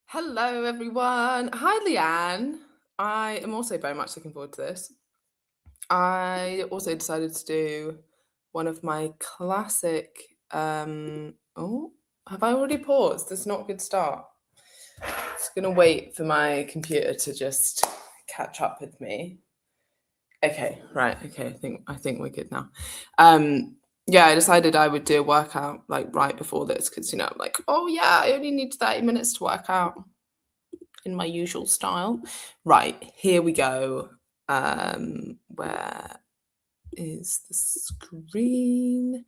Hello, everyone. Hi, Leanne. I am also very much looking forward to this. I also decided to do one of my classic. Oh, have I already paused? That's not a good start. Just gonna wait for my computer to just catch up with me. Okay, right. Okay, I think we're good now. Yeah, I decided I would do a workout like right before this because I'm like, oh yeah, I only need 30 minutes to work out in my usual style. Right, here we go. Where is the screen?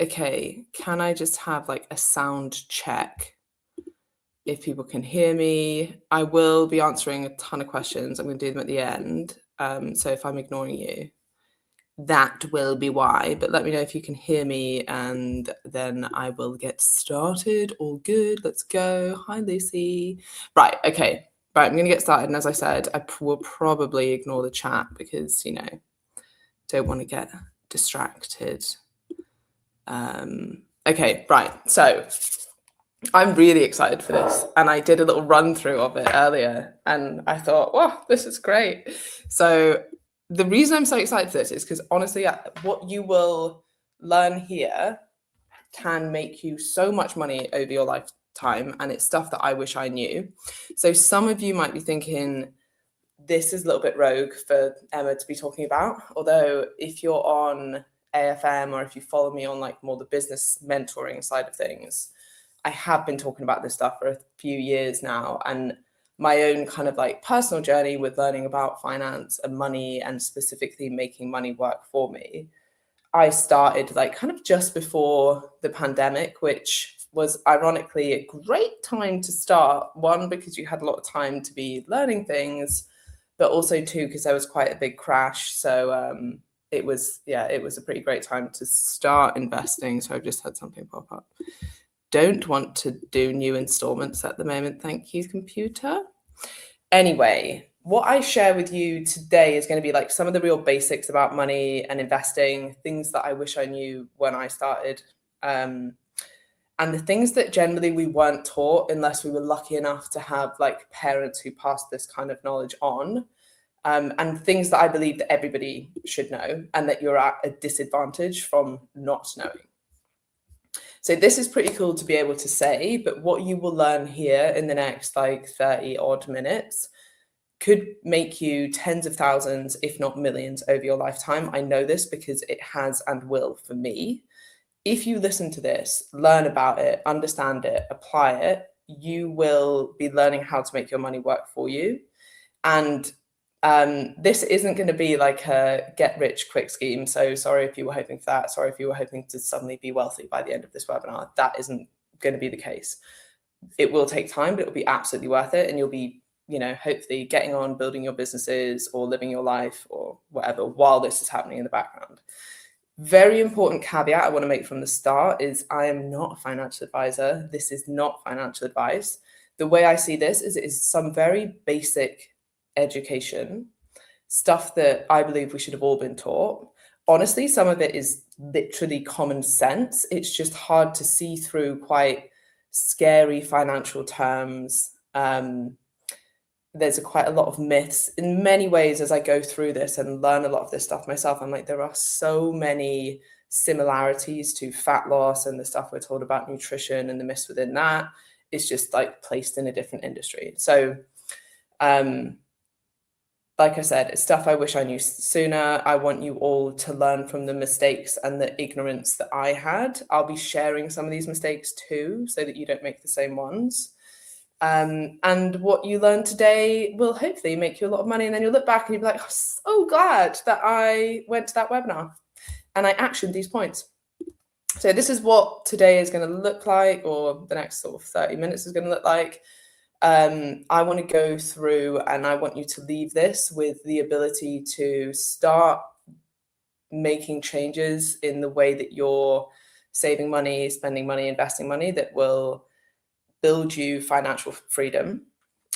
Okay, can I just have like a sound check? If people can hear me, I will be answering a ton of questions. I'm going to do them at the end. So if I'm ignoring you, that will be why. But let me know if you can hear me, and then I will get started. All good. Let's go. Hi, Lucy. Right. Okay. Right. I'm going to get started. And as I said, I will probably ignore the chat because, don't want to get distracted. Okay. Right. So I'm really excited for this. And I did a little run through of it earlier. And I thought, wow, this is great. So the reason I'm so excited for this is because honestly, what you will learn here can make you so much money over your lifetime. And it's stuff that I wish I knew. So some of you might be thinking, this is a little bit rogue for Emma to be talking about. Although if you're on AFM or if you follow me on like more the business mentoring side of things, I have been talking about this stuff for a few years now, and my own kind of like personal journey with learning about finance and money and specifically making money work for me. I started like kind of just before the pandemic, which was ironically a great time to start. One, because you had a lot of time to be learning things, but also two, because there was quite a big crash. So it was a pretty great time to start investing. So I've just had something pop up. Don't want to do new installments at the moment. Thank you, computer. Anyway, what I share with you today is going to be like some of the real basics about money and investing, things that I wish I knew when I started. And the things that generally we weren't taught unless we were lucky enough to have like parents who passed this kind of knowledge on. And things that I believe that everybody should know and that you're at a disadvantage from not knowing. So this is pretty cool to be able to say, but what you will learn here in the next like 30 odd minutes could make you tens of thousands, if not millions, over your lifetime. I know this because it has and will for me. If you listen to this, learn about it, understand it, apply it, you will be learning how to make your money work for you. And this isn't going to be like a get rich quick scheme. So sorry if you were hoping for that. Sorry if you were hoping to suddenly be wealthy by the end of this webinar. That isn't going to be the case. It will take time, but it'll be absolutely worth it. And you'll be, hopefully getting on, building your businesses or living your life or whatever while this is happening in the background. Very important caveat I want to make from the start is I am not a financial advisor. This is not financial advice. The way I see this is it is some very basic education, stuff that I believe we should have all been taught. Honestly, some of it is literally common sense. It's just hard to see through quite scary financial terms. There's quite a lot of myths in many ways as I go through this and learn a lot of this stuff myself. I'm like, there are so many similarities to fat loss and the stuff we're told about nutrition and the myths within that. It's just like placed in a different industry. So, like I said, it's stuff I wish I knew sooner. I want you all to learn from the mistakes and the ignorance that I had. I'll be sharing some of these mistakes too, so that you don't make the same ones. And what you learn today will hopefully make you a lot of money. And then you'll look back and you'll be like, oh, so glad that I went to that webinar and I actioned these points. So this is what today is going to look like, or the next sort of 30 minutes is going to look like. I want to go through and I want you to leave this with the ability to start making changes in the way that you're saving money, spending money, investing money that will build you financial freedom.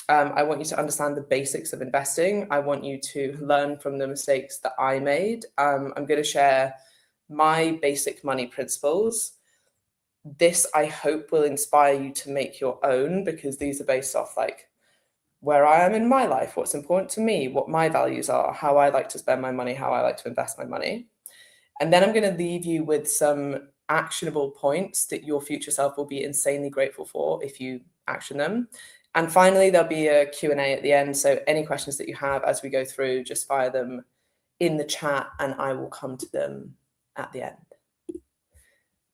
I want you to understand the basics of investing. I want you to learn from the mistakes that I made. I'm going to share my basic money principles. this, I hope, will inspire you to make your own, because these are based off like where I am in my life, what's important to me, what my values are, how I like to spend my money, how I like to invest my money. And then I'm going to leave you with some actionable points that your future self will be insanely grateful for if you action them. And finally, there'll be a Q&A at the end. So any questions that you have as we go through, just fire them in the chat and I will come to them at the end.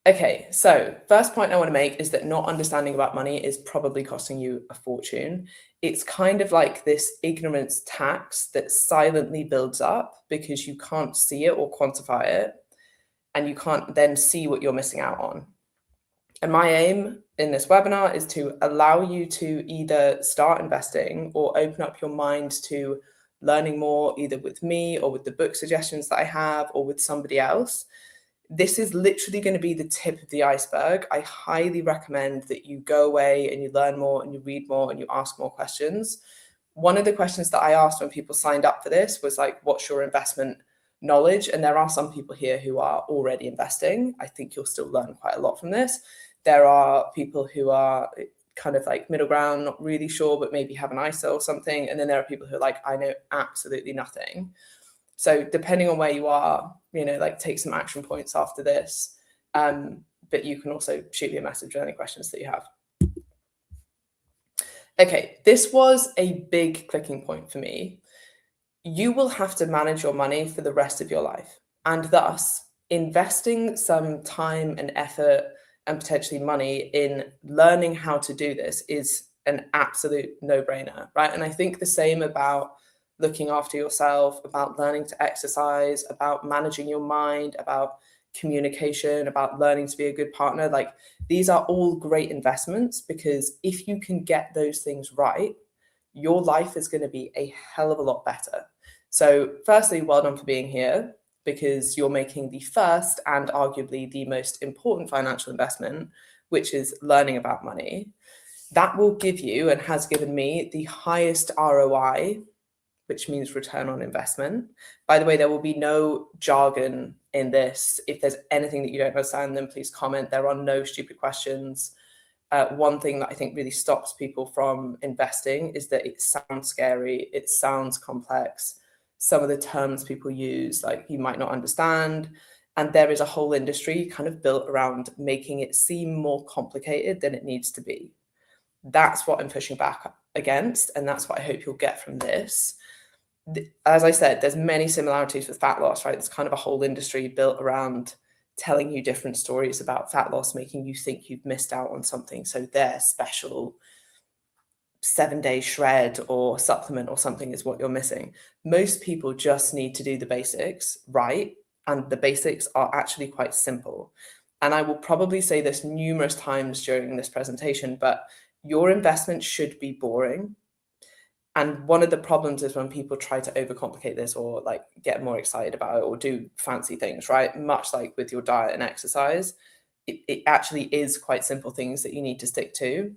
Okay, so first point I want to make is that not understanding about money is probably costing you a fortune. It's kind of like this ignorance tax that silently builds up because you can't see it or quantify it, and you can't then see what you're missing out on. And my aim in this webinar is to allow you to either start investing or open up your mind to learning more, either with me or with the book suggestions that I have or with somebody else. This is literally going to be the tip of the iceberg. I highly recommend that you go away and you learn more and you read more and you ask more questions. One of the questions that I asked when people signed up for this was like, what's your investment knowledge? And there are some people here who are already investing. I think you'll still learn quite a lot from this. There are people who are kind of like middle ground, not really sure, but maybe have an ISA or something. And then there are people who are like, I know absolutely nothing. So depending on where you are, like take some action points after this. But you can also shoot me a message with any questions that you have. Okay, this was a big clicking point for me. You will have to manage your money for the rest of your life. And thus, investing some time and effort and potentially money in learning how to do this is an absolute no-brainer, right? And I think the same about looking after yourself, about learning to exercise, about managing your mind, about communication, about learning to be a good partner. Like, these are all great investments, because if you can get those things right, your life is going to be a hell of a lot better. So firstly, well done for being here, because you're making the first and arguably the most important financial investment, which is learning about money. That will give you, and has given me, the highest ROI, which means return on investment. By the way, there will be no jargon in this. If there's anything that you don't understand, then please comment. There are no stupid questions. One thing that I think really stops people from investing is that it sounds scary. It sounds complex. Some of the terms people use, like, you might not understand. And there is a whole industry kind of built around making it seem more complicated than it needs to be. That's what I'm pushing back against. And that's what I hope you'll get from this. As I said, there's many similarities with fat loss, right? There's kind of a whole industry built around telling you different stories about fat loss, making you think you've missed out on something. So their special 7-day shred or supplement or something is what you're missing. Most people just need to do the basics right. And the basics are actually quite simple. And I will probably say this numerous times during this presentation, but your investment should be boring. And one of the problems is when people try to overcomplicate this, or like get more excited about it, or do fancy things, right? Much like with your diet and exercise, it actually is quite simple things that you need to stick to.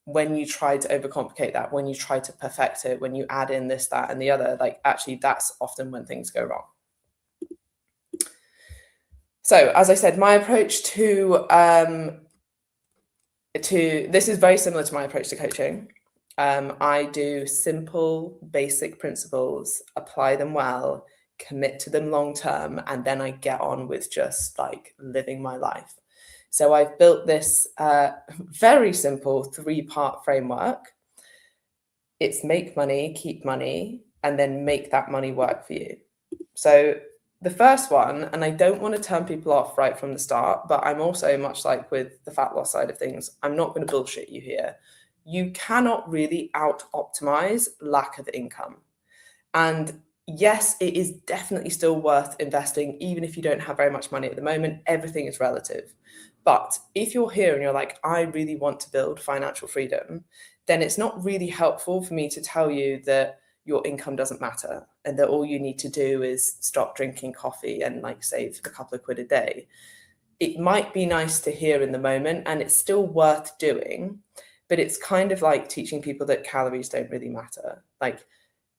When you try to overcomplicate that, when you try to perfect it, when you add in this, that, and the other, like, actually that's often when things go wrong. So as I said, my approach to this is very similar to my approach to coaching. I do simple, basic principles, apply them well, commit to them long term, and then I get on with just like living my life. So I've built this very simple 3-part framework. It's make money, keep money, and then make that money work for you. So the first one, and I don't want to turn people off right from the start, but I'm also, much like with the fat loss side of things, I'm not going to bullshit you here. You cannot really out-optimize lack of income. And yes, it is definitely still worth investing, even if you don't have very much money at the moment. Everything is relative. But if you're here and you're like, I really want to build financial freedom, then it's not really helpful for me to tell you that your income doesn't matter and that all you need to do is stop drinking coffee and like save a couple of quid a day. It might be nice to hear in the moment, and it's still worth doing, but it's kind of like teaching people that calories don't really matter. Like,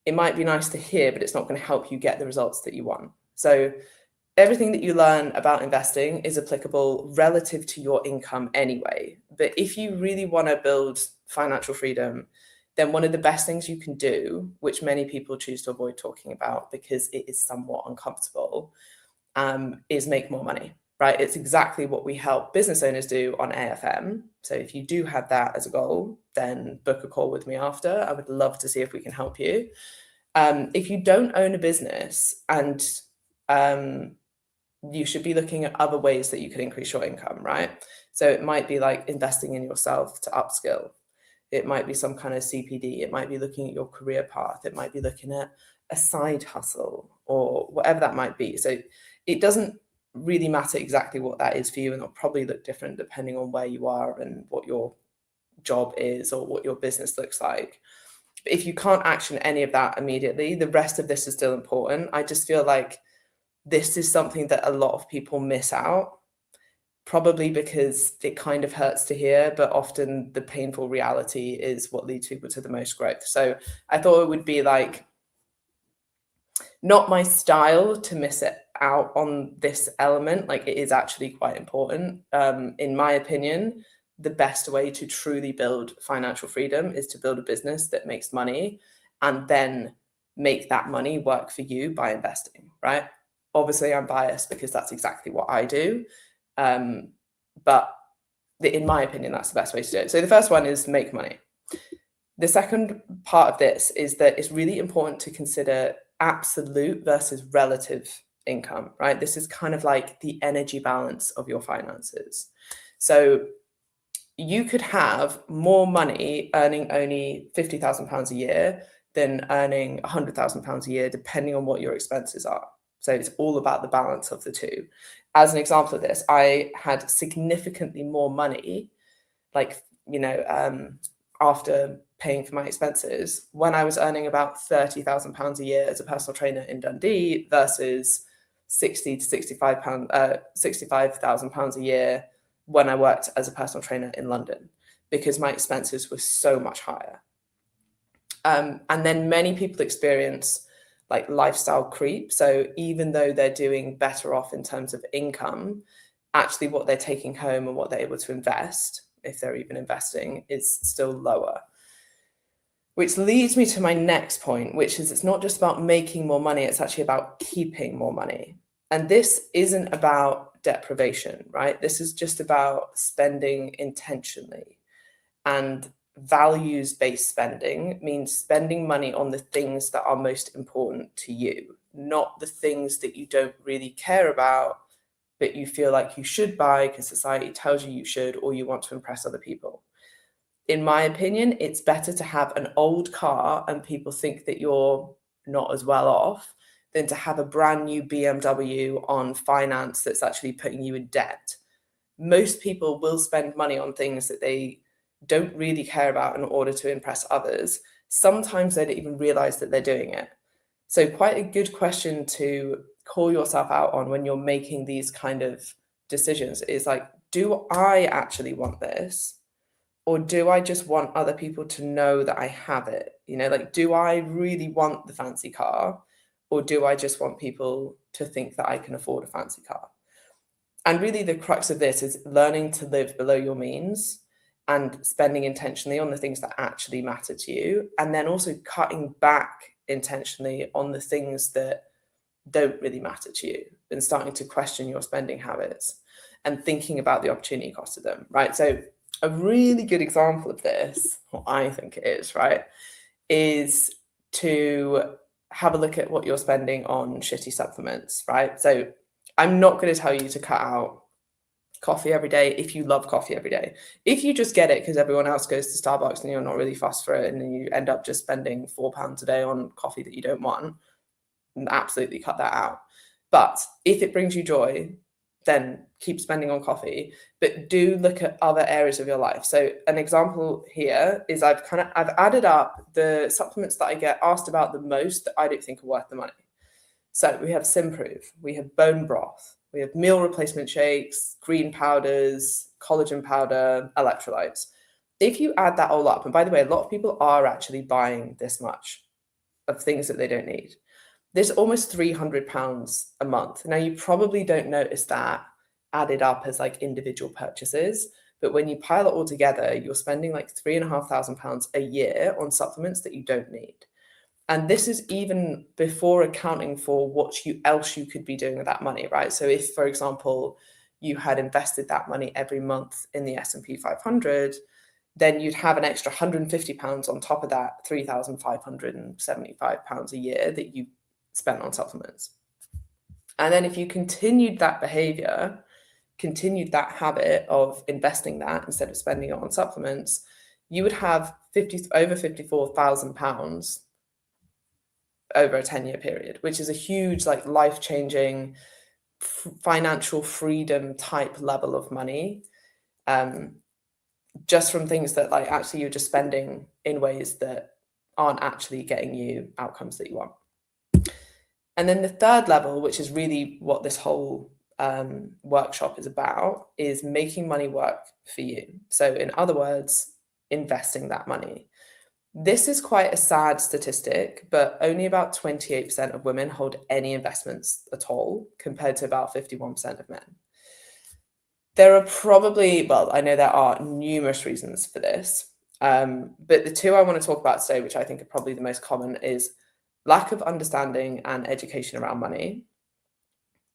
it might be nice to hear, but it's not going to help you get the results that you want. So everything that you learn about investing is applicable relative to your income anyway. But if you really want to build financial freedom, then one of the best things you can do, which many people choose to avoid talking about because it is somewhat uncomfortable, is make more money, right? It's exactly what we help business owners do on AFM. So if you do have that as a goal, then book a call with me after. I would love to see if we can help you. If you don't own a business, and you should be looking at other ways that you can increase your income, right? So it might be like investing in yourself to upskill. It might be some kind of CPD. It might be looking at your career path. It might be looking at a side hustle or whatever that might be. So it doesn't really matter exactly what that is for you, and it'll probably look different depending on where you are and what your job is or what your business looks like. But if you can't action any of that immediately, the rest of this is still important. I just feel like this is something that a lot of people miss out, probably because it kind of hurts to hear, but often the painful reality is what leads people to the most growth. So I thought it would be like not my style to miss it out on this element. Like, it is actually quite important. In my opinion, the best way to truly build financial freedom is to build a business that makes money and then make that money work for you by investing, right? Obviously, I'm biased because that's exactly what I do. But in my opinion, that's the best way to do it. So the first one is make money. The second part of this is that it's really important to consider absolute versus relative income, right? This is kind of like the energy balance of your finances. So you could have more money earning only £50,000 a year than earning £100,000 a year, depending on what your expenses are. So it's all about the balance of the two. As an example of this, I had significantly more money, like, after paying for my expenses, when I was earning about £30,000 a year as a personal trainer in Dundee versus £60,000 to £65,000 a year when I worked as a personal trainer in London, because my expenses were so much higher. And then many people experience like lifestyle creep. So even though they're doing better off in terms of income, actually what they're taking home and what they're able to invest, if they're even investing, is still lower. Which leads me to my next point, which is it's not just about making more money, it's actually about keeping more money. And this isn't about deprivation, right? This is just about spending intentionally. And values-based spending means spending money on the things that are most important to you, not the things that you don't really care about, but you feel like you should buy because society tells you you should, or you want to impress other people. In my opinion, it's better to have an old car and people think that you're not as well off than to have a brand new BMW on finance that's actually putting you in debt. Most people will spend money on things that they don't really care about in order to impress others. Sometimes they don't even realize that they're doing it. So quite a good question to call yourself out on when you're making these kind of decisions is like, do I actually want this? Or do I just want other people to know that I have it? Like, do I really want the fancy car? Or do I just want people to think that I can afford a fancy car? And really the crux of this is learning to live below your means and spending intentionally on the things that actually matter to you. And then also cutting back intentionally on the things that don't really matter to you and starting to question your spending habits and thinking about the opportunity cost of them, right? So a really good example of this, what I think it is, right, is to have a look at what you're spending on shitty supplements, right? So I'm not going to tell you to cut out coffee every day if you love coffee every day. If you just get it because everyone else goes to Starbucks and you're not really fussed for it, and then you end up just spending £4 a day on coffee that you don't want, absolutely cut that out. But if it brings you joy, then keep spending on coffee, but do look at other areas of your life. So an example here is I've added up the supplements that I get asked about the most that I don't think are worth the money. So we have Simprove, we have bone broth, we have meal replacement shakes, green powders, collagen powder, electrolytes. If you add that all up, and by the way, a lot of people are actually buying this much of things that they don't need, there's almost £300 a month. Now, you probably don't notice that added up as like individual purchases, but when you pile it all together, you're spending like £3,500 a year on supplements that you don't need. And this is even before accounting for what else you could be doing with that money, right? So if, for example, you had invested that money every month in the S&P 500, then you'd have an extra £150 on top of that £3,575 a year that you spent on supplements. And then if you continued that behavior, continued that habit of investing that instead of spending it on supplements, you would have over £54,000 over a 10-year period, which is a huge, like, life-changing financial freedom type level of money, just from things that, like, actually you're just spending in ways that aren't actually getting you outcomes that you want. And then the third level, which is really what this whole workshop is about, is making money work for you. So in other words, investing that money. This is quite a sad statistic, but only about 28% of women hold any investments at all, compared to about 51% of men. There are probably, well, I know there are numerous reasons for this, but the two I want to talk about today, which I think are probably the most common, is lack of understanding and education around money,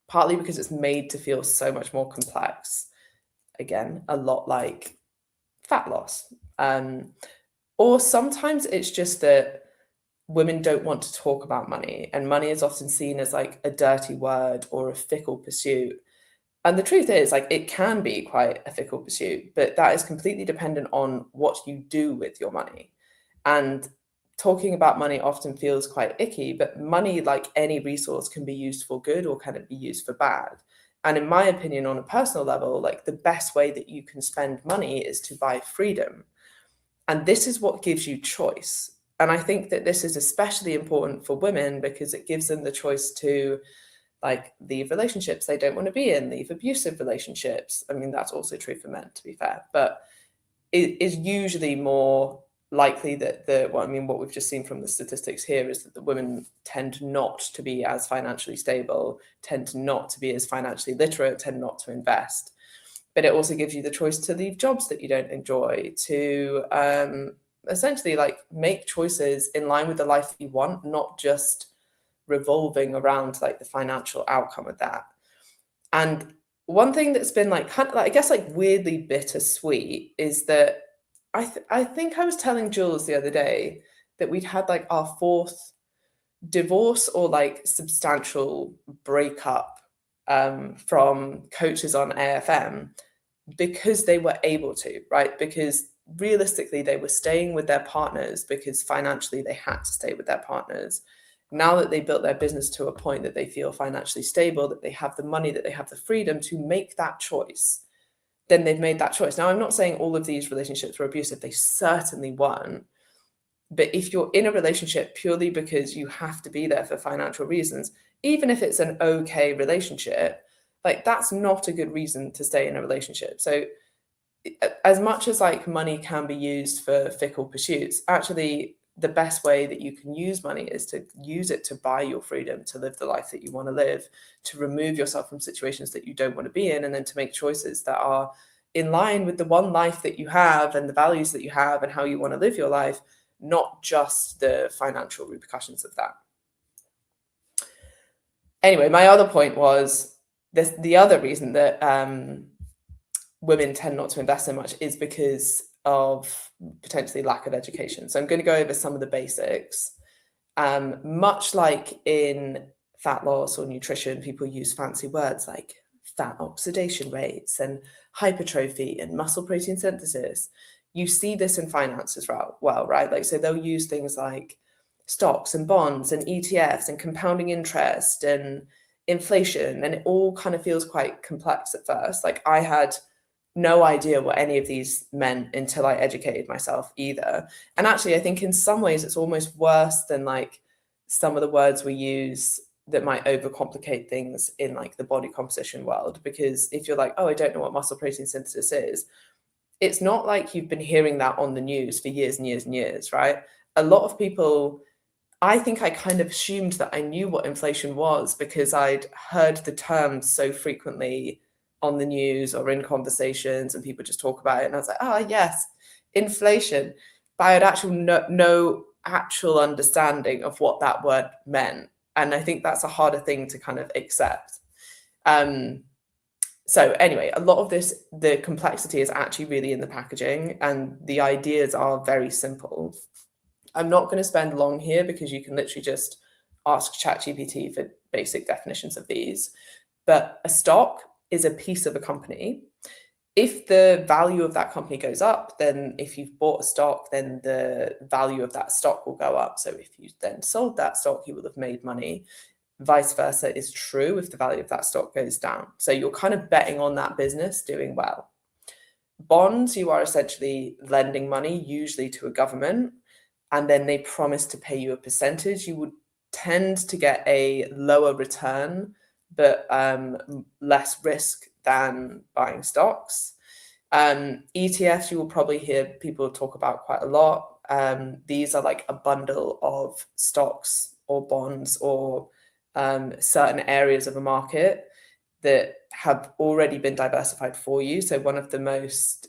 partly because it's made to feel so much more complex. Again, a lot like fat loss. Or sometimes it's just that women don't want to talk about money, and money is often seen as like a dirty word or a fickle pursuit. And the truth is, like, it can be quite a fickle pursuit, but that is completely dependent on what you do with your money. And talking about money often feels quite icky, but money, like any resource, can be used for good or can it be used for bad. And in my opinion, on a personal level, like, the best way that you can spend money is to buy freedom. And this is what gives you choice. And I think that this is especially important for women because it gives them the choice to, like, leave relationships they don't want to be in, leave abusive relationships. I mean, that's also true for men, to be fair, but it is usually more likely that what we've just seen from the statistics here is that the women tend not to be as financially stable, tend not to be as financially literate, tend not to invest. But it also gives you the choice to leave jobs that you don't enjoy, to essentially, like, make choices in line with the life that you want, not just revolving around, like, the financial outcome of that. And one thing that's been I guess, like, weirdly bittersweet is that I think I was telling Jules the other day that we'd had, like, our fourth divorce or, like, substantial breakup from coaches on AFM because they were able to, right? Because realistically, they were staying with their partners because financially they had to stay with their partners. Now that they built their business to a point that they feel financially stable, that they have the money, that they have the freedom to make that choice, then they've made that choice. Now, I'm not saying all of these relationships were abusive. They certainly weren't. But if you're in a relationship purely because you have to be there for financial reasons, even if it's an okay relationship, like, that's not a good reason to stay in a relationship. So as much as, like, money can be used for fickle pursuits, actually the best way that you can use money is to use it to buy your freedom, to live the life that you want to live, to remove yourself from situations that you don't want to be in, and then to make choices that are in line with the one life that you have and the values that you have and how you want to live your life, not just the financial repercussions of that. Anyway, my other point was the other reason that women tend not to invest so much is because of potentially lack of education. So I'm going to go over some of the basics. Much like in fat loss or nutrition, people use fancy words like fat oxidation rates and hypertrophy and muscle protein synthesis. You see this in finance as well, right? Like, so they'll use things like stocks and bonds and ETFs and compounding interest and inflation, and it all kind of feels quite complex at first. Like, I had no idea what any of these meant until I educated myself either. And actually, I think in some ways it's almost worse than, like, some of the words we use that might overcomplicate things in, like, the body composition world. Because if you're like, oh, I don't know what muscle protein synthesis is, it's not like you've been hearing that on the news for years and years and years, right? A lot of people I think I kind of assumed that I knew what inflation was because I'd heard the terms so frequently on the news or in conversations, and people just talk about it. And I was like, oh, yes, inflation. But I had actually no actual understanding of what that word meant. And I think that's a harder thing to kind of accept. So anyway, a lot of this, the complexity is actually really in the packaging, and the ideas are very simple. I'm not going to spend long here because you can literally just ask ChatGPT for basic definitions of these. But a stock is a piece of a company. If the value of that company goes up, then if you've bought a stock, then the value of that stock will go up. So if you then sold that stock, you will have made money. Vice versa is true if the value of that stock goes down. So you're kind of betting on that business doing well. Bonds, you are essentially lending money, usually to a government, and then they promise to pay you a percentage. You would tend to get a lower return, but less risk than buying stocks. ETFs, you will probably hear people talk about quite a lot. These are like a bundle of stocks or bonds or certain areas of a market that have already been diversified for you. So one of the most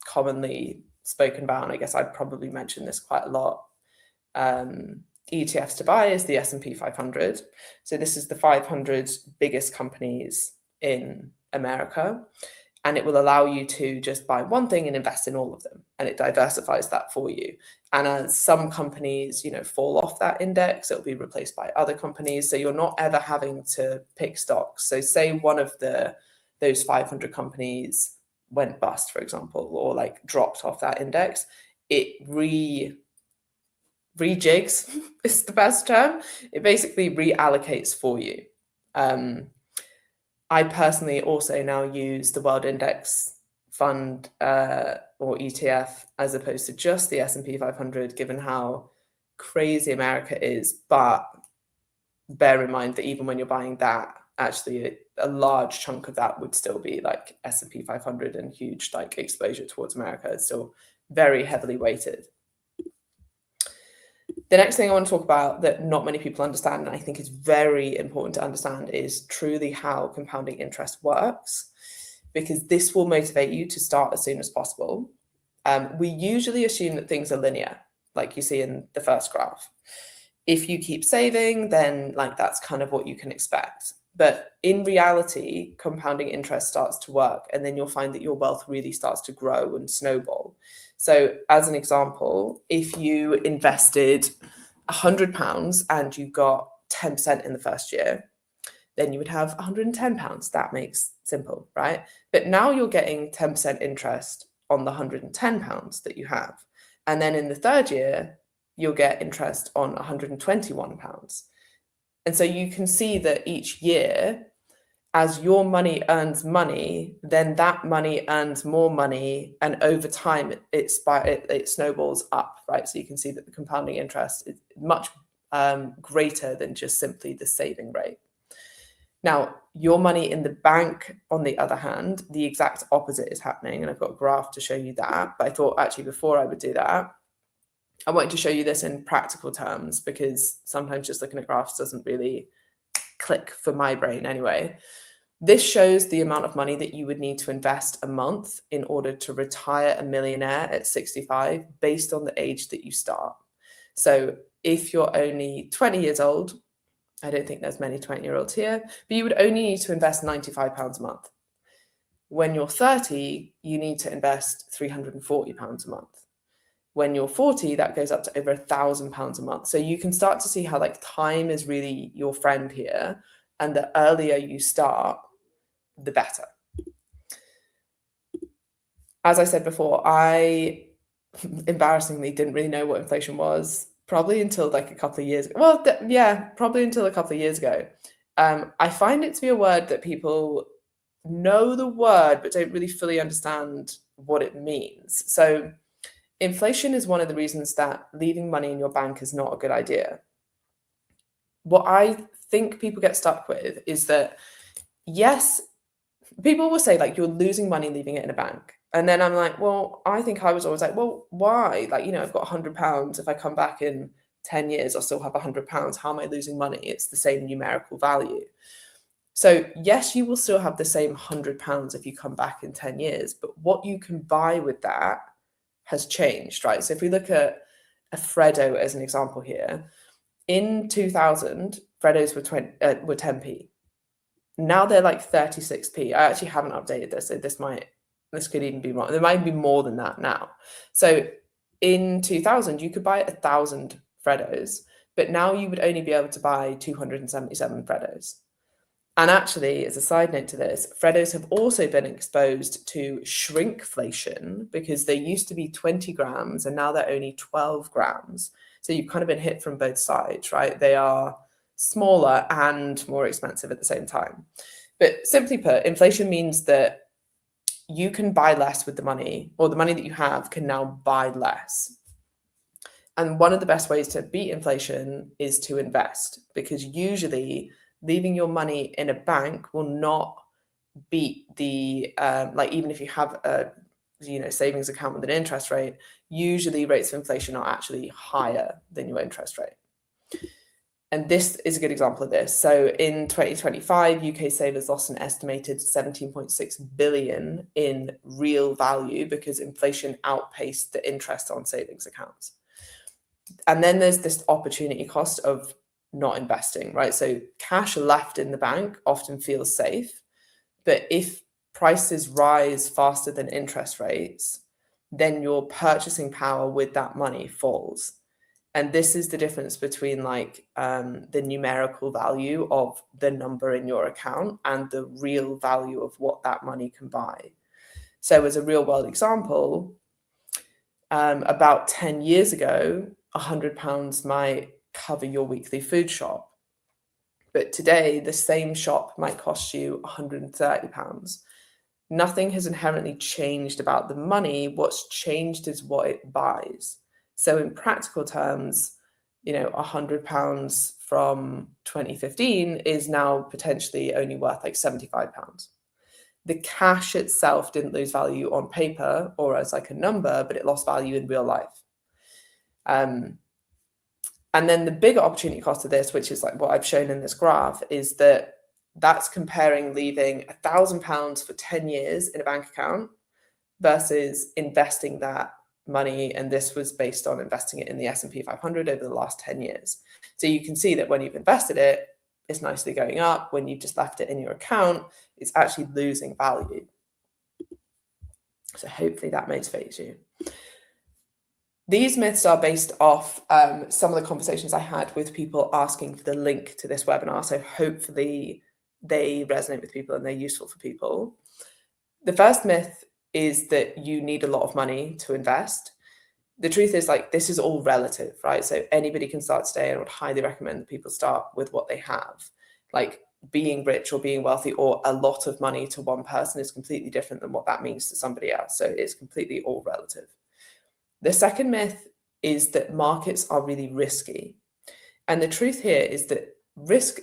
commonly spoken about, and I guess I'd probably mention this quite a lot, ETFs to buy is the S&P 500. So this is the 500 biggest companies in America, and it will allow you to just buy one thing and invest in all of them, and it diversifies that for you. And as some companies, fall off that index, it'll be replaced by other companies. So you're not ever having to pick stocks. So say one of those 500 companies went bust, for example, or like dropped off that index, it rejigs is the best term. It basically reallocates for you. I personally also now use the World Index Fund or ETF as opposed to just the S&P 500, given how crazy America is. But bear in mind that even when you're buying that, actually a large chunk of that would still be like S&P 500 and huge like exposure towards America. It's still very heavily weighted. The next thing I want to talk about that not many people understand, and I think is very important to understand, is truly how compounding interest works, because this will motivate you to start as soon as possible. We usually assume that things are linear, like you see in the first graph. If you keep saving, then that's kind of what you can expect. But in reality, compounding interest starts to work, and then you'll find that your wealth really starts to grow and snowball. So as an example, if you invested £100 and you got 10% in the first year, then you would have £110. That makes simple, right? But now you're getting 10% interest on the £110 that you have. And then in the third year, you'll get interest on £121. And so you can see that each year, as your money earns money, then that money earns more money, and over time it snowballs up, right? So you can see that the compounding interest is much greater than just simply the saving rate. Now, your money in the bank, on the other hand, the exact opposite is happening, and I've got a graph to show you that. But I thought actually before I would do that, I wanted to show you this in practical terms, because sometimes just looking at graphs doesn't really click for my brain anyway. This shows the amount of money that you would need to invest a month in order to retire a millionaire at 65 based on the age that you start. So if you're only 20 years old, I don't think there's many 20-year-olds here, but you would only need to invest £95 a month. When you're 30, you need to invest £340 a month. When you're 40, that goes up to over £1,000 a month. So you can start to see how time is really your friend here, and the earlier you start, the better. As I said before, I embarrassingly didn't really know what inflation was, probably until a couple of years ago. Well, probably until a couple of years ago. I find it to be a word that people know the word, but don't really fully understand what it means. So inflation is one of the reasons that leaving money in your bank is not a good idea. What I think people get stuck with is that, yes, people will say you're losing money leaving it in a bank. And then I'm like, well, I think I was always like, well, why? I've got £100. If I come back in 10 years, I'll still have £100. How am I losing money? It's the same numerical value. So yes, you will still have the same £100 if you come back in 10 years, but what you can buy with that has changed, right? So if we look at a Freddo as an example here, in 2000, Freddos were 10p. Now they're like 36p. I actually haven't updated this, so this could even be wrong. There might be more than that now. So in 2000, you could buy 1,000 Freddos, but now you would only be able to buy 277 Freddos. And actually, as a side note to this, Freddos have also been exposed to shrinkflation because they used to be 20 grams and now they're only 12 grams. So you've kind of been hit from both sides, right? They are smaller and more expensive at the same time. But simply put, inflation means that you can buy less with the money, or the money that you have can now buy less. And one of the best ways to beat inflation is to invest, because usually leaving your money in a bank will not beat the like, even if you have a savings account with an interest rate, usually rates of inflation are actually higher than your interest rate. And this is a good example of this. So in 2025, UK savers lost an estimated 17.6 billion in real value because inflation outpaced the interest on savings accounts. And then there's this opportunity cost of not investing, right? So cash left in the bank often feels safe, but if prices rise faster than interest rates, then your purchasing power with that money falls. And this is the difference between the numerical value of the number in your account and the real value of what that money can buy. So as a real world example, about 10 years ago, £100 might cover your weekly food shop. But today, the same shop might cost you £130. Nothing has inherently changed about the money. What's changed is what it buys. So in practical terms, £100 from 2015 is now potentially only worth like £75. The cash itself didn't lose value on paper or as like a number, but it lost value in real life. And then the bigger opportunity cost of this, which is like what I've shown in this graph, is that that's comparing leaving £1,000 for 10 years in a bank account versus investing that money. And this was based on investing it in the S&P 500 over the last 10 years. So you can see that when you've invested it, it's nicely going up. When you've just left it in your account, it's actually losing value. So hopefully that motivates you. These myths are based off some of the conversations I had with people asking for the link to this webinar. So hopefully they resonate with people and they're useful for people. The first myth is that you need a lot of money to invest. The truth is, this is all relative, right? So anybody can start today, and I would highly recommend that people start with what they have. Like, being rich or being wealthy or a lot of money to one person is completely different than what that means to somebody else. So it's completely all relative. The second myth is that markets are really risky. And the truth here is that risk,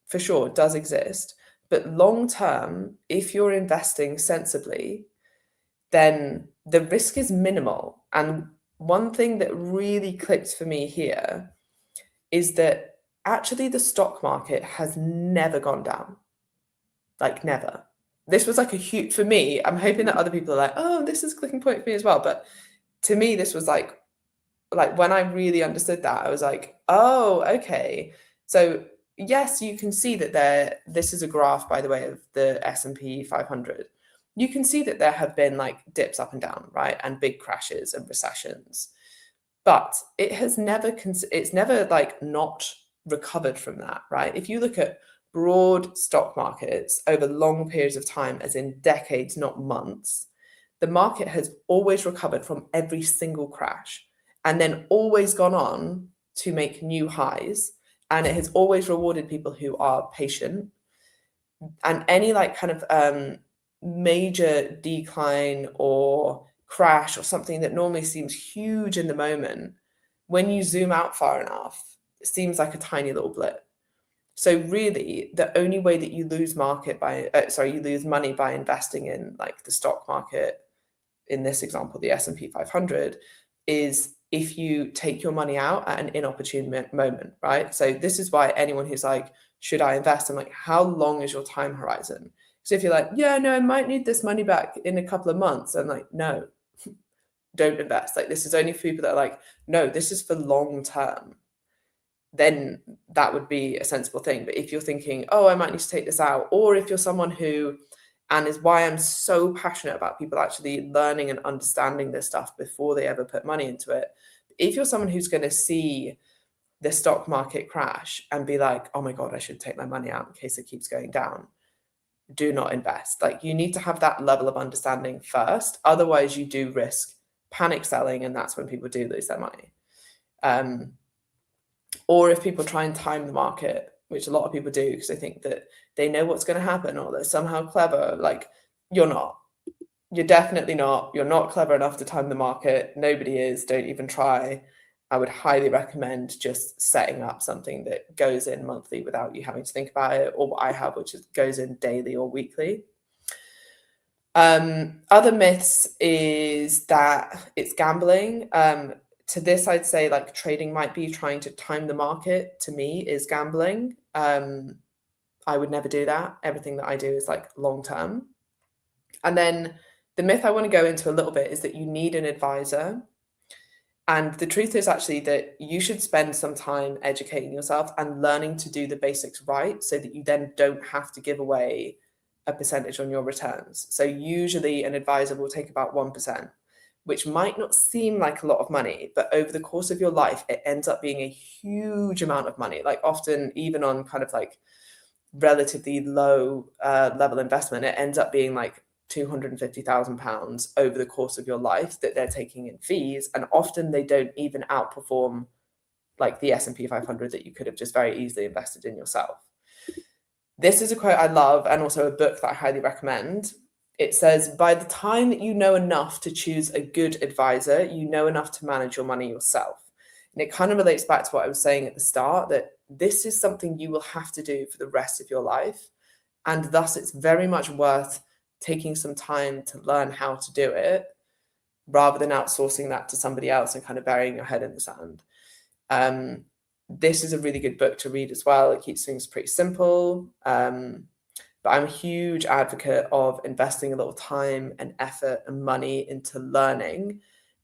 for sure, does exist. But long term, if you're investing sensibly, then the risk is minimal. And one thing that really clicked for me here is that actually the stock market has never gone down. Like, never. This was like a huge, for me, I'm hoping that other people are like, oh, this is a clicking point for me as well. But to me, this was like when I really understood that, I was like, oh, okay. So yes, you can see that this is a graph, by the way, of the S&P 500. You can see that there have been like dips up and down, right? And big crashes and recessions. But it has never, it's never like not recovered from that, right? If you look at broad stock markets over long periods of time, as in decades, not months, the market has always recovered from every single crash and then always gone on to make new highs. And it has always rewarded people who are patient. And any major decline or crash or something that normally seems huge in the moment, when you zoom out far enough, it seems like a tiny little blip. So really, the only way that you lose money by investing in like the stock market, in this example, the S&P 500, is if you take your money out at an inopportune moment, right? So this is why anyone who's like, should I invest? I'm like, how long is your time horizon? So if you're like, yeah, no, I might need this money back in a couple of months, I'm like, no, don't invest. Like, this is only for people that are like, no, this is for long term. Then that would be a sensible thing. But if you're thinking, oh, I might need to take this out, or if you're someone who, and is why I'm so passionate about people actually learning and understanding this stuff before they ever put money into it. If you're someone who's going to see the stock market crash and be like, oh my God, I should take my money out in case it keeps going down, do not invest. Like, you need to have that level of understanding first. Otherwise, you do risk panic selling, and that's when people do lose their money. Or if people try and time the market, which a lot of people do because they think that they know what's going to happen or they're somehow clever, like, you're not. You're definitely not. You're not clever enough to time the market. Nobody is. Don't even try. I would highly recommend just setting up something that goes in monthly without you having to think about it, or what I have, which goes in daily or weekly. Other myths is that it's gambling. To this, I'd say like trading might be trying to time the market. To me, is gambling. I would never do that. Everything that I do is like long term. And then the myth I want to go into a little bit is that you need an advisor. And the truth is actually that you should spend some time educating yourself and learning to do the basics right, so that you then don't have to give away a percentage on your returns. So usually an advisor will take about 1%, which might not seem like a lot of money, but over the course of your life, it ends up being a huge amount of money. Like, often, even on kind of like relatively low level investment, it ends up being like £250,000 over the course of your life that they're taking in fees. And often they don't even outperform like the S&P 500 that you could have just very easily invested in yourself. This is a quote I love, and also a book that I highly recommend. It says, by the time that you know enough to choose a good advisor, you know enough to manage your money yourself. And it kind of relates back to what I was saying at the start, that this is something you will have to do for the rest of your life. And thus, it's very much worth taking some time to learn how to do it, rather than outsourcing that to somebody else and kind of burying your head in the sand. This is a really good book to read as well. It keeps things pretty simple. But I'm a huge advocate of investing a little time and effort and money into learning,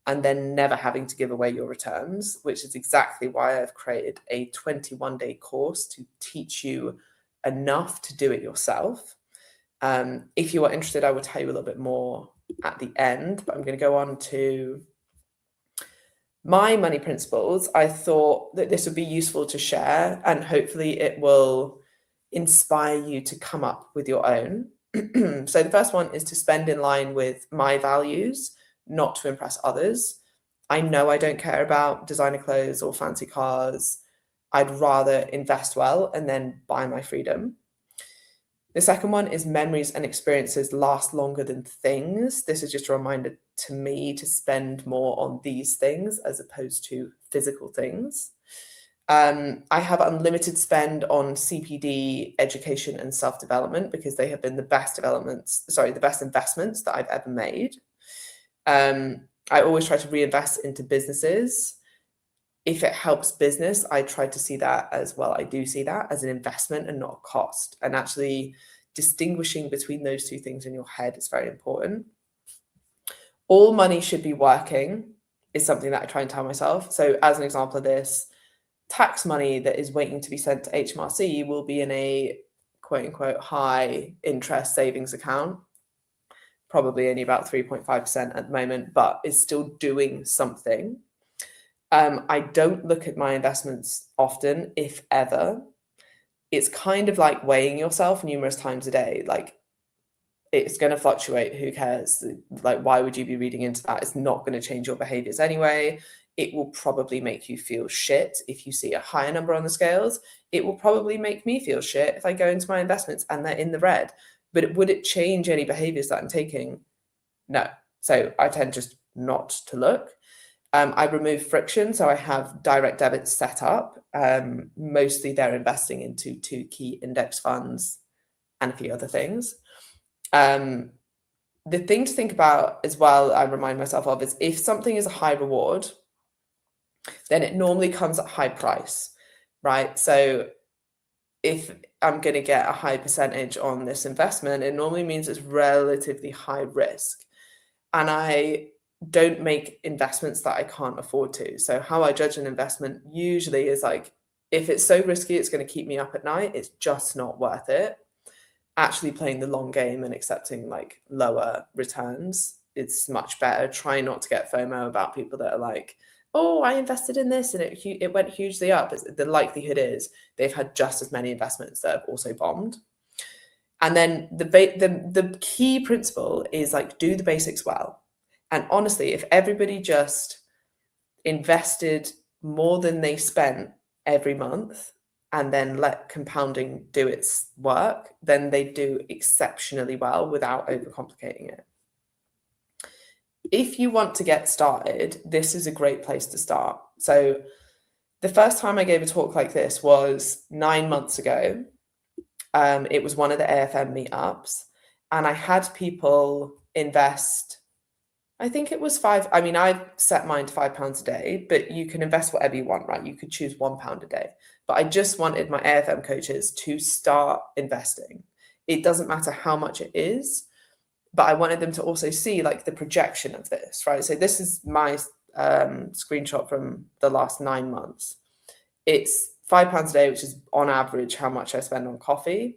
and then never having to give away your returns, which is exactly why I've created a 21-day course to teach you enough to do it yourself. If you are interested, I will tell you a little bit more at the end, but I'm going to go on to my money principles. I thought that this would be useful to share, and hopefully it will inspire you to come up with your own. So the first one is to spend in line with my values, not to impress others. I know I don't care about designer clothes or fancy cars. I'd rather invest well and then buy my freedom. The second one is memories and experiences last longer than things. This is just a reminder to me to spend more on these things as opposed to physical things. I have unlimited spend on CPD, education, and self-development because they have been the best investments that I've ever made. I always try to reinvest into businesses. If it helps business, I try to see that as well. I do see that as an investment and not a cost. And actually distinguishing between those two things in your head is very important. All money should be working is something that I try and tell myself. So as an example of this, tax money that is waiting to be sent to HMRC will be in a quote unquote high interest savings account, probably only about 3.5% at the moment, but is still doing something. I don't look at my investments often, if ever. It's kind of like weighing yourself numerous times a day. Like, it's going to fluctuate. Who cares? Like, why would you be reading into that? It's not going to change your behaviors anyway. It will probably make you feel shit if you see a higher number on the scales. It will probably make me feel shit if I go into my investments and they're in the red. But would it change any behaviors that I'm taking? No. So I tend just not to look. I remove friction, so I have direct debits set up. Mostly they're investing into 2 key index funds and a few other things. The thing to think about as well, I remind myself of, is if something is a high reward, then it normally comes at high price, right? So if I'm going to get a high percentage on this investment, it normally means it's relatively high risk. And I don't make investments that I can't afford to. So how I judge an investment usually is like, if it's so risky, it's going to keep me up at night, it's just not worth it. Actually playing the long game and accepting like lower returns, it's much better. Try not to get FOMO about people that are like, oh, I invested in this and it went hugely up. The likelihood is they've had just as many investments that have also bombed. And then the key principle is like, do the basics well. And honestly, if everybody just invested more than they spent every month and then let compounding do its work, then they do exceptionally well without overcomplicating it. If you want to get started, this is a great place to start. So the first time I gave a talk like this was 9 months ago. It was one of the AFM meetups, and I had people invest, I think it was I set mine to £5 a day, but you can invest whatever you want, right? You could choose £1 a day. But I just wanted my AFM coaches to start investing. It doesn't matter how much it is, but I wanted them to also see like the projection of this, right? So this is my screenshot from the last 9 months. It's £5 a day, which is on average how much I spend on coffee.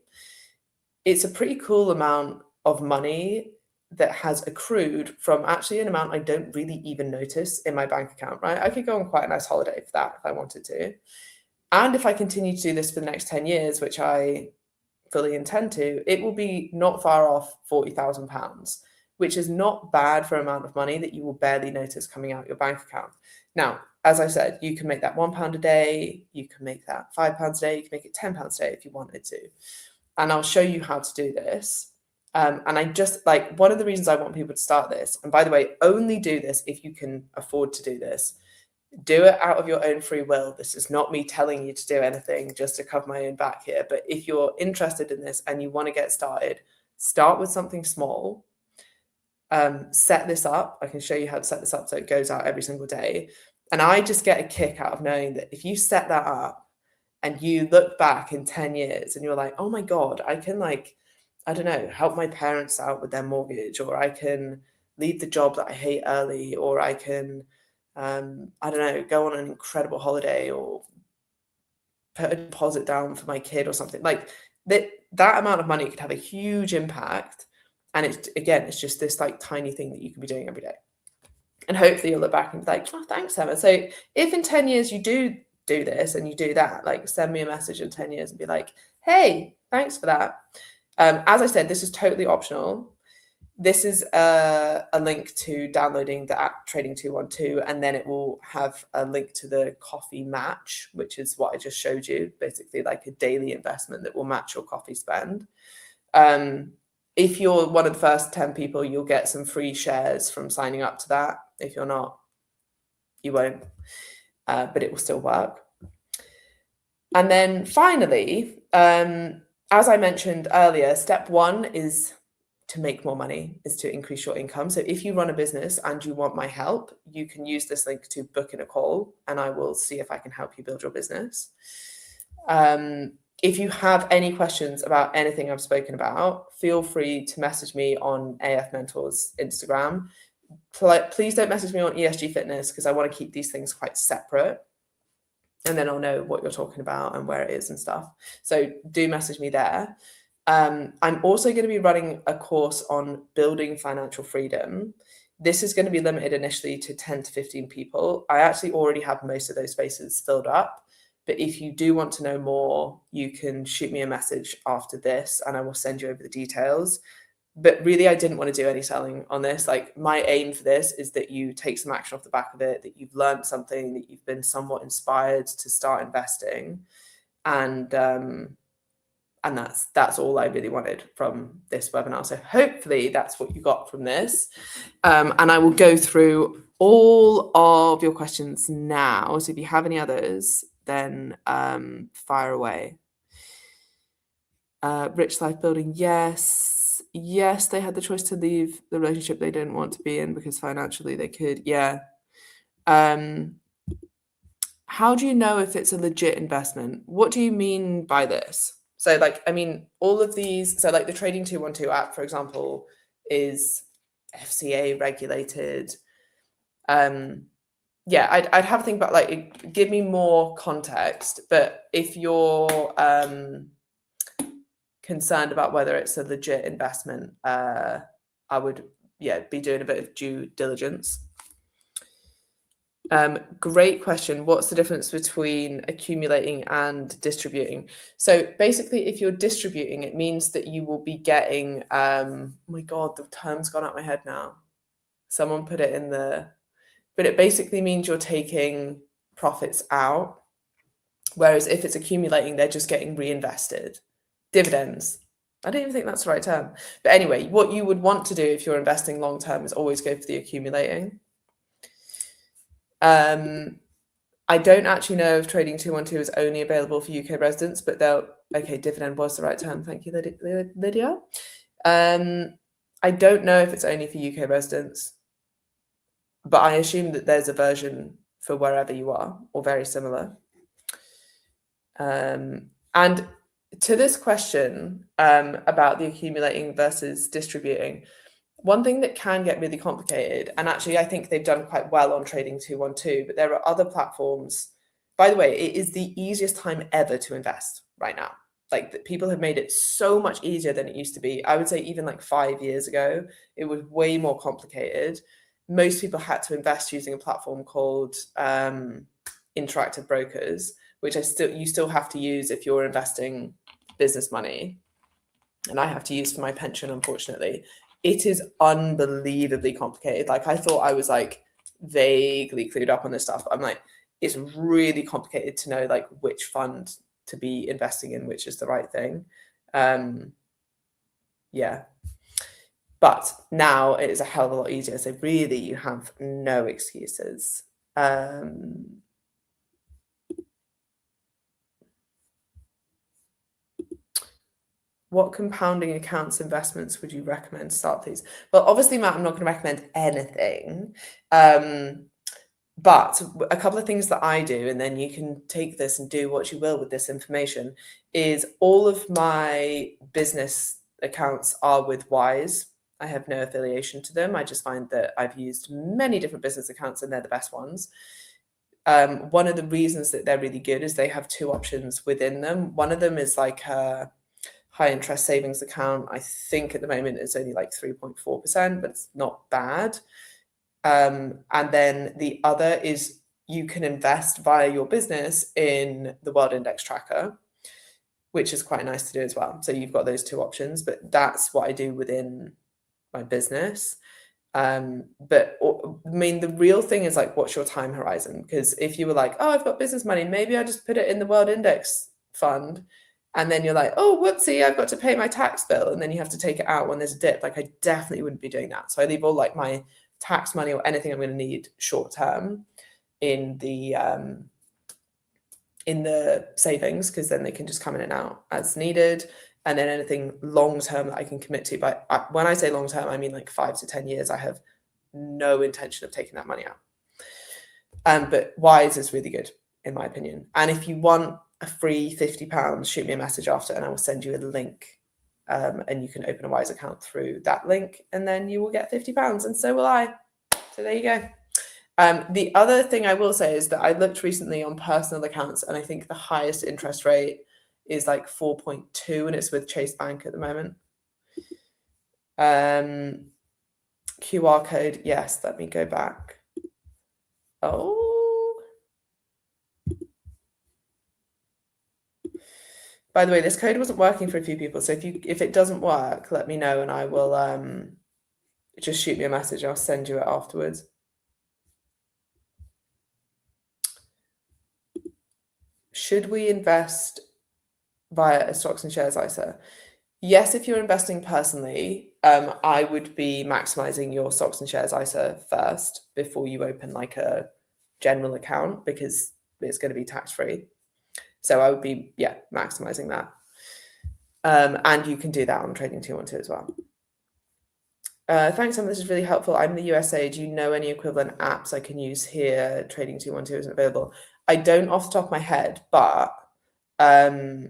It's a pretty cool amount of money that has accrued from actually an amount I don't really even notice in my bank account, right? I could go on quite a nice holiday for that if I wanted to. And if I continue to do this for the next 10 years, which I fully intend to, it will be not far off £40,000, which is not bad for an amount of money that you will barely notice coming out your bank account. Now, as I said, you can make that £1 a day, you can make that £5 a day, you can make it £10 a day if you wanted to. And I'll show you how to do this. And I just like, one of the reasons I want people to start this, and by the way, only do this if you can afford to do this. Do it out of your own free will. This is not me telling you to do anything just to cover my own back here. But if you're interested in this and you want to get started, start with something small. Set this up. I can show you how to set this up so it goes out every single day. And I just get a kick out of knowing that if you set that up and you look back in 10 years and you're like, oh my God, I can I don't know, help my parents out with their mortgage, or I can leave the job that I hate early, or I can, I don't know, go on an incredible holiday or put a deposit down for my kid or something. Like that amount of money could have a huge impact. And it's just this like tiny thing that you can be doing every day. And hopefully you'll look back and be like, oh, thanks, Emma. So if in 10 years you do this and you do that, like send me a message in 10 years and be like, hey, thanks for that. As I said, this is totally optional. This is a link to downloading the app Trading 212, and then it will have a link to the coffee match, which is what I just showed you, basically like a daily investment that will match your coffee spend. If you're one of the first 10 people, you'll get some free shares from signing up to that. If you're not, you won't, but it will still work. And then finally, as I mentioned earlier, step 1 is to make more money, is to increase your income. So if you run a business and you want my help, you can use this link to book in a call and I will see if I can help you build your business. If you have any questions about anything I've spoken about, feel free to message me on AF Mentors Instagram. Please don't message me on ESG Fitness because I want to keep these things quite separate. And then I'll know what you're talking about and where it is and stuff. So do message me there. I'm also going to be running a course on building financial freedom. This is going to be limited initially to 10 to 15 people. I actually already have most of those spaces filled up. But if you do want to know more, you can shoot me a message after this and I will send you over the details. But really, I didn't want to do any selling on this. Like, my aim for this is that you take some action off the back of it, that you've learned something, that you've been somewhat inspired to start investing. And that's all I really wanted from this webinar. So hopefully that's what you got from this. And I will go through all of your questions now. So if you have any others, then fire away. Rich life building, yes, they had the choice to leave the relationship they didn't want to be in because financially they could. Yeah. how do you know if it's a legit investment? What do you mean by this? So like, I mean, all of these, so like the Trading 212 app, for example, is FCA regulated. Yeah, I'd have a think about like, give me more context. But if you're concerned about whether it's a legit investment, I would, be doing a bit of due diligence. Great question. What's the difference between accumulating and distributing? So basically, if you're distributing, it means that you will be getting, oh my God, the term's gone out my head now. Someone put it in the, but it basically means you're taking profits out. Whereas if it's accumulating, they're just getting reinvested. Dividends. I don't even think that's the right term. But anyway, what you would want to do if you're investing long term is always go for the accumulating. I don't actually know if Trading 212 is only available for UK residents, but dividend was the right term. Thank you, Lydia. I don't know if it's only for UK residents, but I assume that there's a version for wherever you are or very similar. And to this question about the accumulating versus distributing, one thing that can get really complicated, and actually I think they've done quite well on Trading 212, but there are other platforms. By the way, it is the easiest time ever to invest right now. Like, people have made it so much easier than it used to be. I would say even like 5 years ago, it was way more complicated. Most people had to invest using a platform called Interactive Brokers, which you still have to use if you're investing business money. And I have to use for my pension, unfortunately. It is unbelievably complicated. Like, I thought I was like vaguely clued up on this stuff. I'm like, it's really complicated to know like which fund to be investing in, which is the right thing. Yeah. But now it is a hell of a lot easier. So really, you have no excuses. What compounding accounts investments would you recommend to start these? Well, obviously, Matt, I'm not going to recommend anything. But a couple of things that I do, and then you can take this and do what you will with this information, is all of my business accounts are with Wise. I have no affiliation to them. I just find that I've used many different business accounts and they're the best ones. One of the reasons that they're really good is they have two options within them. One of them is like a high interest savings account. I think at the moment it's only like 3.4%, but it's not bad. And then the other is you can invest via your business in the World Index Tracker, which is quite nice to do as well. So you've got those two options, but that's what I do within my business. But I mean, the real thing is like, what's your time horizon? Because if you were like, oh, I've got business money, maybe I just put it in the World Index Fund. And then you're like, oh, whoopsie, I've got to pay my tax bill. And then you have to take it out when there's a dip. Like, I definitely wouldn't be doing that. So I leave all like my tax money or anything I'm going to need short term in the savings, because then they can just come in and out as needed. And then anything long term that I can commit to. But when I say long term, I mean like 5 to 10 years. I have no intention of taking that money out. But Wise is really good, in my opinion. And if you want a free £50, shoot me a message after and I will send you a link, and you can open a Wise account through that link, and then you will get £50, and so will I. So there you go. The other thing I will say is that I looked recently on personal accounts, and I think the highest interest rate is like 4.2, and it's with Chase Bank at the moment. QR code, yes, let me go back. Oh, by the way, this code wasn't working for a few people. So if it doesn't work, let me know and I will just shoot me a message. I'll send you it afterwards. Should we invest via a stocks and shares ISA? Yes, if you're investing personally, I would be maximizing your stocks and shares ISA first before you open like a general account, because it's going to be tax-free. So I would be, maximizing that. And you can do that on Trading 212 as well. Thanks, Emma. This is really helpful. I'm in the USA. Do you know any equivalent apps I can use here? Trading 212 isn't available. I don't off the top of my head, but I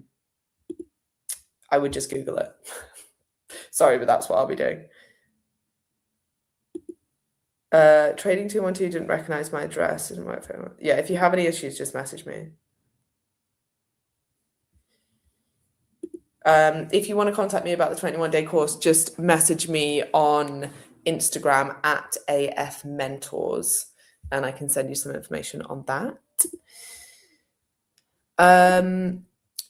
would just Google it. Sorry, but that's what I'll be doing. Trading 212 didn't recognize my address. Didn't work very well. Yeah, if you have any issues, just message me. If you want to contact me about the 21-day course, just message me on Instagram at AF Mentors, and I can send you some information on that.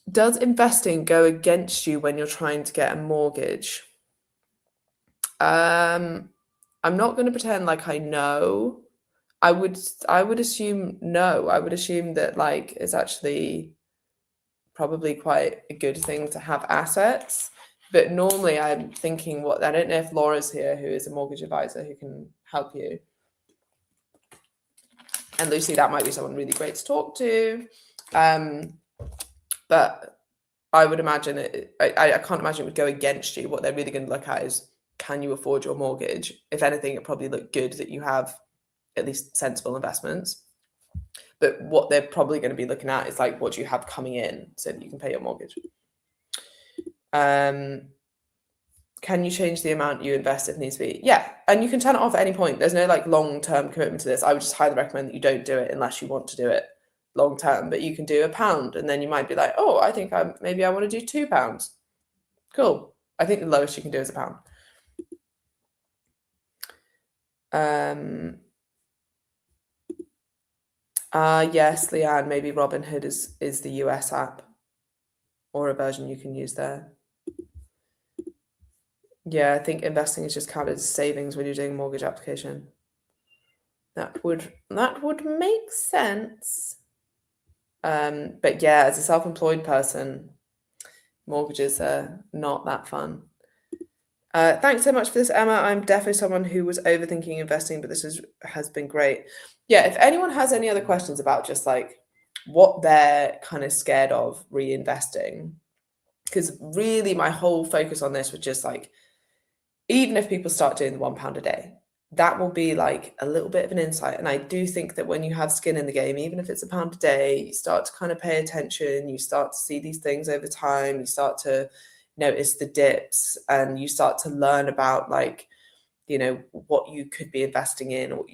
Does investing go against you when you're trying to get a mortgage? I'm not going to pretend like I know. I would assume no. I would assume that like it's actually probably quite a good thing to have assets. But normally I'm thinking I don't know if Laura's here, who is a mortgage advisor who can help you. And Lucy, that might be someone really great to talk to. But I would imagine I can't imagine it would go against you. What they're really going to look at is, can you afford your mortgage? If anything, it probably look good that you have at least sensible investments. But what they're probably going to be looking at is like, what do you have coming in so that you can pay your mortgage? Can you change the amount you invest if needs be? Yeah, and you can turn it off at any point. There's no like long-term commitment to this. I would just highly recommend that you don't do it unless you want to do it long-term. But you can do £1, and then you might be like, oh, I think maybe I want to do £2. Cool. I think the lowest you can do is £1. Yes, Leanne, maybe Robinhood is the US app or a version you can use there. Yeah, I think investing is just counted as savings when you're doing a mortgage application. That would make sense. But yeah, as a self-employed person, mortgages are not that fun. Thanks so much for this, Emma. I'm definitely someone who was overthinking investing, but this has been great. Yeah, if anyone has any other questions about just like what they're kind of scared of reinvesting, because really my whole focus on this was just like, even if people start doing the £1 a day, that will be like a little bit of an insight. And I do think that when you have skin in the game, even if it's £1 a day, you start to kind of pay attention, you start to see these things over time, you start to notice the dips, and you start to learn about like, you know, what you could be investing in, or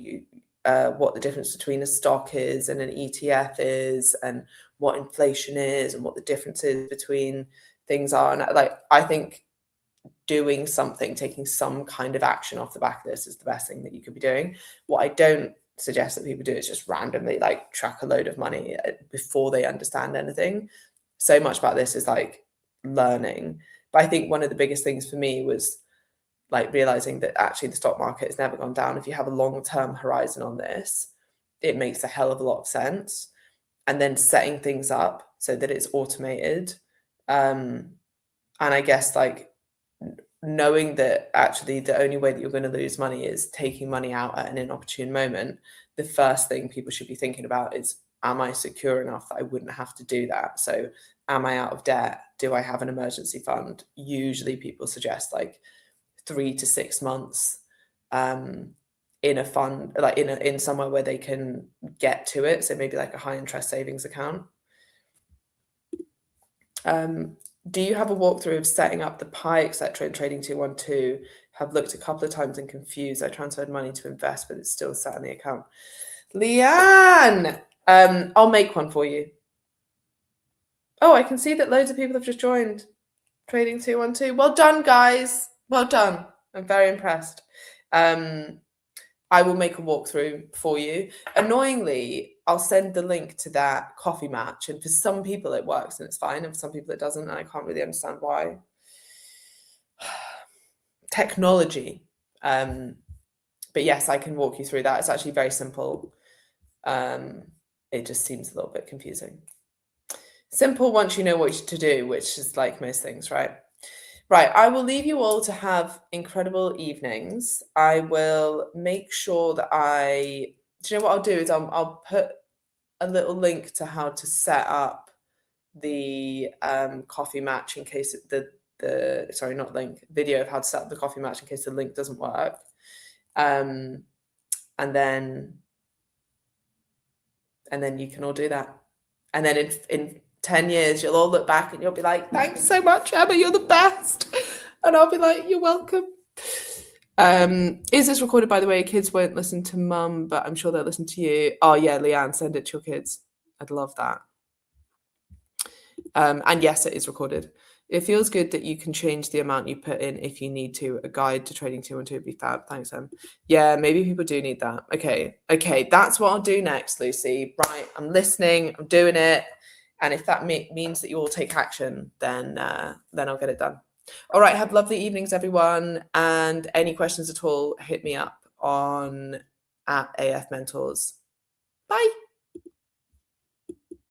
what the difference between a stock is and an ETF is, and what inflation is, and what the differences between things are. And like, I think doing something, taking some kind of action off the back of this is the best thing that you could be doing. What I don't suggest that people do is just randomly like track a load of money before they understand anything. So much about this is like learning. But I think one of the biggest things for me was like realizing that actually the stock market has never gone down. If you have a long-term horizon on this, it makes a hell of a lot of sense. And then setting things up so that it's automated. And I guess like knowing that actually the only way that you're going to lose money is taking money out at an inopportune moment, the first thing people should be thinking about is, am I secure enough that I wouldn't have to do that? So am I out of debt? Do I have an emergency fund? Usually people suggest like 3 to 6 months in a fund, like in somewhere where they can get to it. So maybe like a high interest savings account. Do you have a walkthrough of setting up the pie, etc. in Trading 212? Have looked a couple of times and confused. I transferred money to invest, but it's still sat in the account. Leanne, I'll make one for you. Oh, I can see that loads of people have just joined Trading 212. Well done, guys. Well done. I'm very impressed. I will make a walkthrough for you. Annoyingly, I'll send the link to that coffee match, and for some people it works and it's fine, and for some people it doesn't, and I can't really understand why. Technology. But yes, I can walk you through that. It's actually very simple. It just seems a little bit confusing. Simple once you know what to do, which is like most things, right? Right, I will leave you all to have incredible evenings. I will make sure that do you know what I'll do is I'll put a little link to how to set up the coffee match in case sorry, not link, video of how to set up the coffee match in case the link doesn't work. And then And then you can all do that. And then in 10 years, you'll all look back and you'll be like, thanks so much, Emma, you're the best. And I'll be like, you're welcome. Is this recorded, by the way? Kids won't listen to mum, but I'm sure they'll listen to you. Oh yeah, Leanne, send it to your kids. I'd love that. And yes, it is recorded. It feels good that you can change the amount you put in if you need to. A guide to trading 212 would be fab. Thanks, Em. Yeah, maybe people do need that. Okay, that's what I'll do next, Lucy. Right, I'm listening, I'm doing it. And if that means that you all take action, then I'll get it done. All right, have lovely evenings, everyone. And any questions at all, hit me up on @AF Mentors. Bye.